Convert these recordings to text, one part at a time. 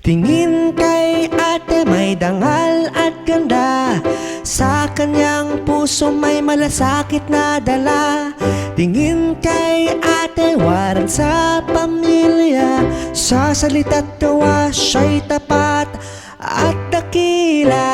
Tingin kay ate may dangal at ganda, sa kanyang puso may malasakit na dala. Tingin kay ate waran sa pamilya, sa salita't gawa siya'y tapat at dakila.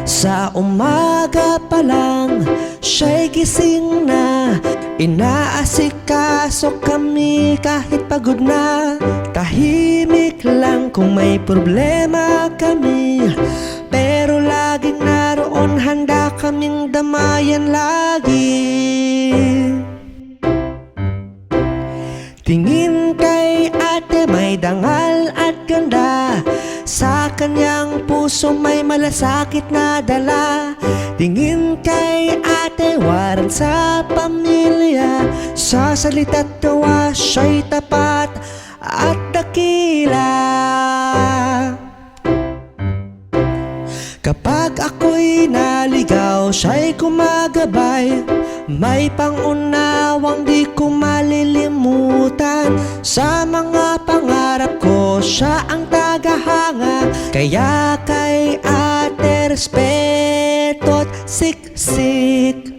Sa umaga pa lang siya'y gising na, inaasikaso kami kahit pagod na. Tahimik lang kung may problema kami, pero laging naroon, handa kaming damayan lagi. Tingin kay ate may dangal at ganda, sa kanyang puso may malasakit na dala. Tingin kay ate waran sa pamilya, sa salita't gawa siya'y tapat at dakila. Kapag ako'y naligaw, siya'y kumagabay, may pangunawang di ko malilimutan. Sa mga pangarap ko, siya ang tagahanga, kaya kay ate respeto't siksik.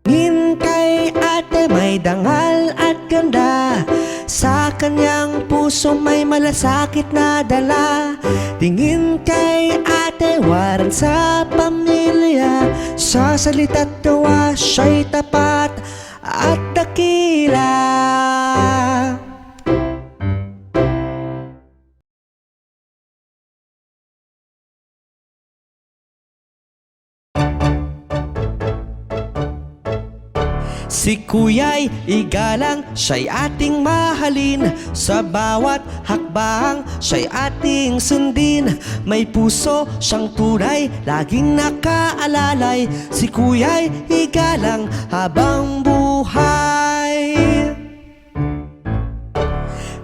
Tingin kay ate may dangal at ganda, sa kanyang puso may malasakit na dala. Tingin kay ate waran sa pamilya, sa salita't gawa siya'y tapat at dakila. Si Kuya'y igalang, siya'y ating mahalin, sa bawat hakbang siya'y ating sundin. May puso siyang tunay, laging nakaalalay. Si Kuya'y igalang habang buhay.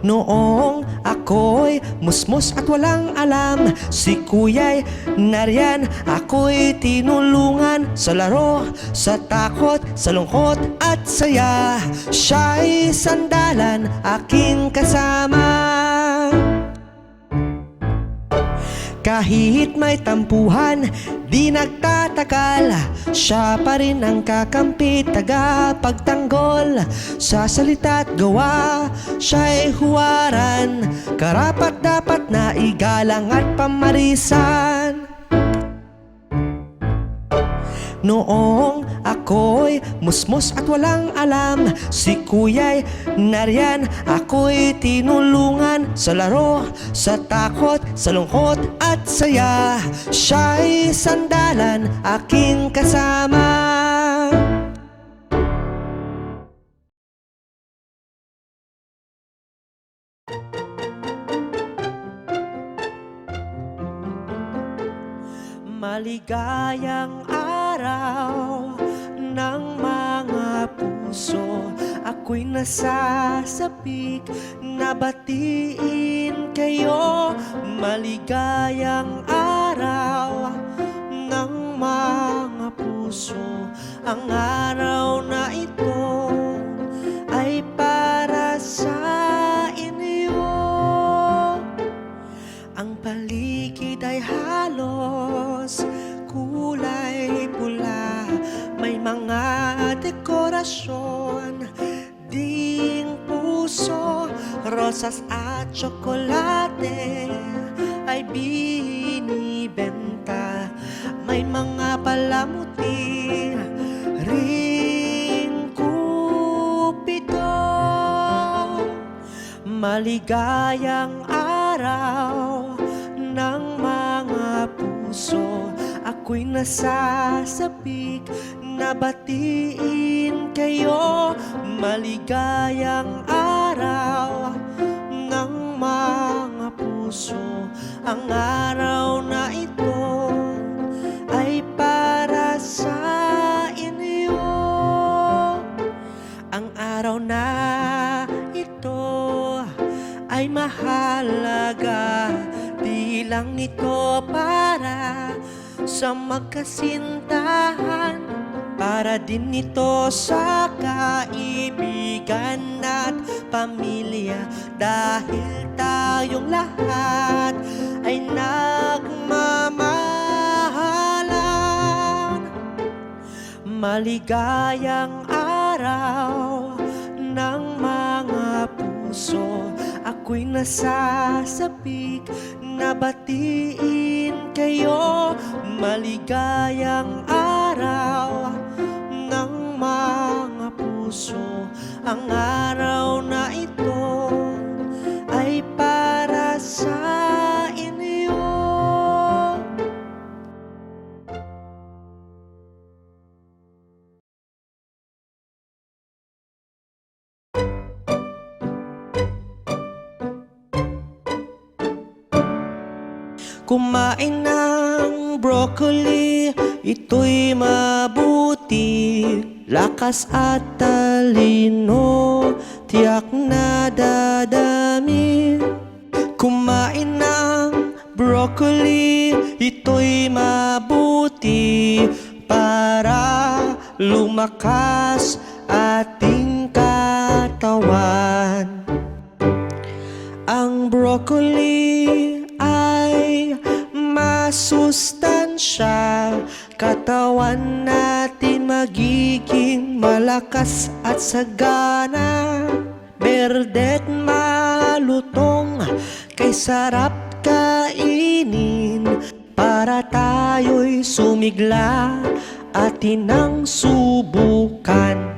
Noong ako'y musmus at walang alam, si Kuya'y nariyan, ako'y tinulungan. Sa laro, sa takot, sa lungkot at saya, siya'y sandalan, aking kasama. Kahit may tampuhan, di nagtatagal, siya pa rin ang kakampi, tagapagtanggol. Sa salita't gawa, siya'y huwaran, karapat dapat na igalang at pamarisan. Noong ako'y musmus at walang alam, si Kuya'y nariyan, ako'y tinulungan. Sa laro, sa takot, sa lungkot at saya, siya'y sandalan, aking kasama. Maligayang araw ng mga puso, ako'y nasasapik na batiin kayo. Maligayang araw ng mga puso, ang araw na ito ay para sa inyo. Ang paligid ay halos kulay pula, may mga dekorasyon ding puso, rosas at tsokolate ay binibenta. May mga palamuti ring kupido. Maligayang araw ng mga puso, ako'y nasasapik na batiin kayo. Maligayang araw ng mga puso, ang araw na ito ay para sa inyo. Ang araw na ito ay mahalaga, di lang ito para sa magkasintahan, para din ito sa kaibigan at pamilya. Dahil tayong lahat ay nagmamahalan. Maligayang araw ng mga puso, ako'y nasasabik na batiin kayo. Maligayang araw ng mga puso, ang araw na ito ay para sa inyo. Kumain ng broccoli, ito'y mabuti. Lakas at talino, tiyak na dadami. Kumain ng broccoli, ito'y mabuti para lumakas ating katawan. Ang broccoli ay masustansya, katawan natin magiging malakas at sagana. Berde't malutong, kay sarap kainin, para tayo'y sumigla, atin ang subukan.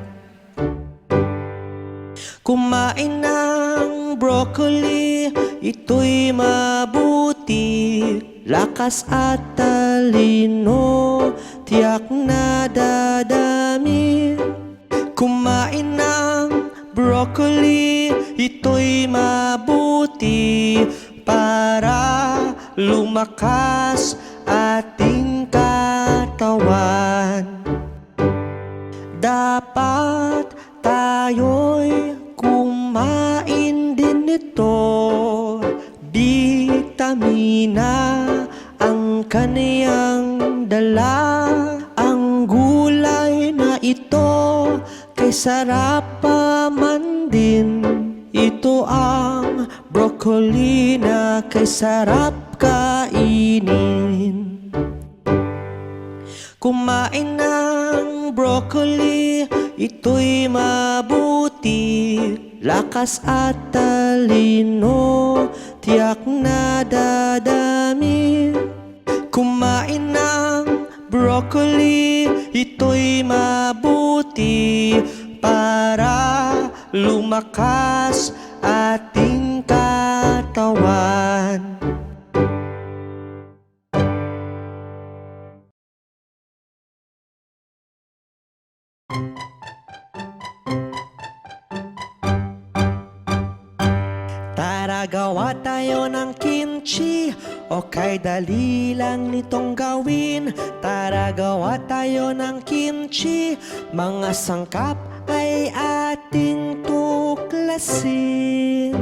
Kumain ng broccoli, ito'y mabuti. Lakas at talino, tiyak na dadami. Kumain ng broccoli, ito'y mabuti para lumakas ating katawan. Dapat tayo'y kumain din nito. Bitamina ang kaniyang dala. Ang gulay na ito, kay sarap pa man din. Ito ang broccoli na kay sarap kainin. Kumain ng broccoli, ito'y mabuti. Lakas at talino, tiyak na dadami. Kumain ng broccoli, ito'y mabuti para lumakas ating katawan. Tara gawa tayo ng kimchi, okay dali lang nitong gawin. Tara gawa tayo ng kimchi, mga sangkap ay ating tuklasin.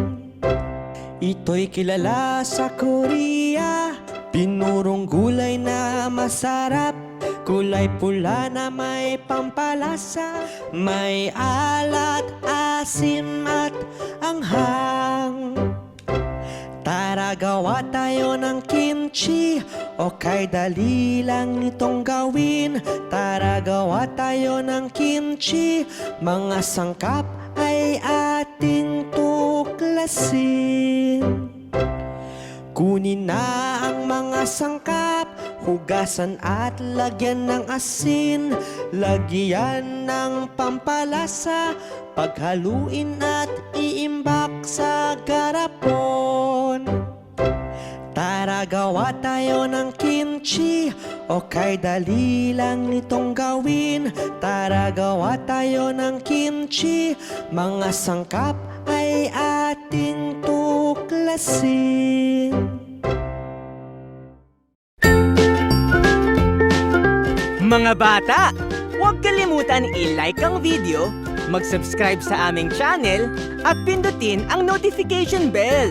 Ito'y kilala sa Korea, pinurong gulay na masarap. Kulay pula na may pampalasa, may alat, asim at anghang. Tara gawa tayo ng kimchi, okay dali lang nitong gawin. Tara gawa tayo ng kimchi, mga sangkap ay ating tuklasin. Kunin na ang mga sangkap, hugasan at lagyan ng asin. Lagyan ng pampalasa, paghaluin at iimbak sa garapon. Tara gawa tayo ng kimchi, okay dali lang nitong gawin. Tara gawa tayo ng kimchi, mga sangkap ay ating tuklasin. Mga bata, huwag kalimutan i-like ang video, mag-subscribe sa aming channel at pindutin ang notification bell.